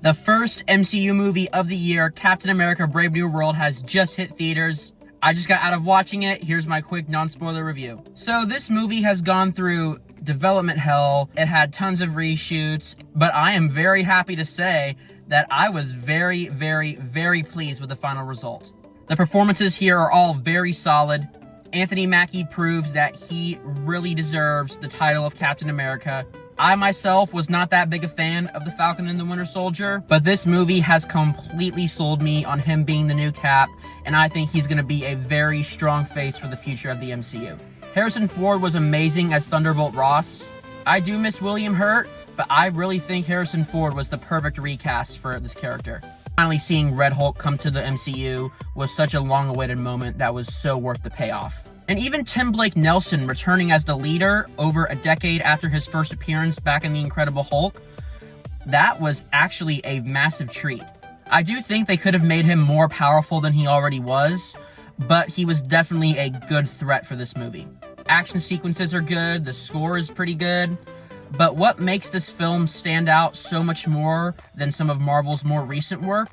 The first MCU movie of the year, Captain America Brave New World, has just hit theaters. I just got out of watching it. Here's my quick non-spoiler review. So this movie has gone through development hell. It had tons of reshoots, but I am very happy to say that I was very, very, very pleased with the final result. The performances here are all very solid. Anthony Mackie proves that he really deserves the title of Captain America. I myself was not that big a fan of the Falcon and the Winter Soldier, but this movie has completely sold me on him being the new Cap, and I think he's going to be a very strong face for the future of the MCU. Harrison Ford was amazing as Thunderbolt Ross. I do miss William Hurt, but I really think Harrison Ford was the perfect recast for this character. Finally seeing Red Hulk come to the MCU was such a long-awaited moment that was so worth the payoff. And even Tim Blake Nelson returning as the leader over a decade after his first appearance back in The Incredible Hulk, that was actually a massive treat. I do think they could have made him more powerful than he already was, but he was definitely a good threat for this movie. Action sequences are good, the score is pretty good, but what makes this film stand out so much more than some of Marvel's more recent work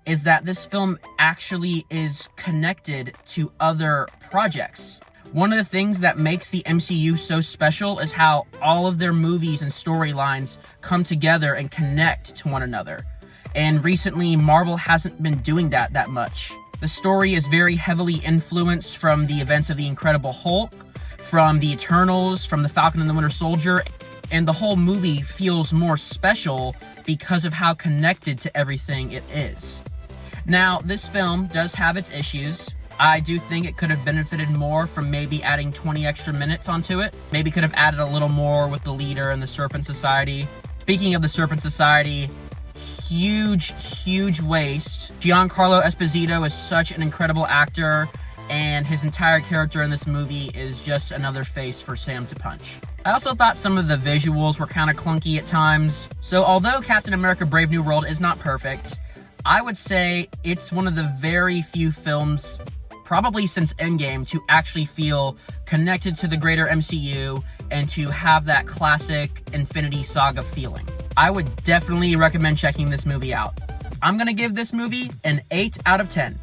is that this film actually is connected to other projects. One of the things that makes the MCU so special is how all of their movies and storylines come together and connect to one another. And recently, Marvel hasn't been doing that much. The story is very heavily influenced from the events of The Incredible Hulk, from the Eternals, from the Falcon and the Winter Soldier, and the whole movie feels more special because of how connected to everything it is. Now, this film does have its issues. I do think it could have benefited more from maybe adding 20 extra minutes onto it. Maybe could have added a little more with the leader and the Serpent Society. Speaking of the Serpent Society, huge waste. Giancarlo Esposito is such an incredible actor, and his entire character in this movie is just another face for Sam to punch. I also thought some of the visuals were kind of clunky at times. So although Captain America Brave New World is not perfect, I would say it's one of the very few films, probably since Endgame, to actually feel connected to the greater MCU and to have that classic Infinity Saga feeling. I would definitely recommend checking this movie out. I'm gonna give this movie an 8 out of 10.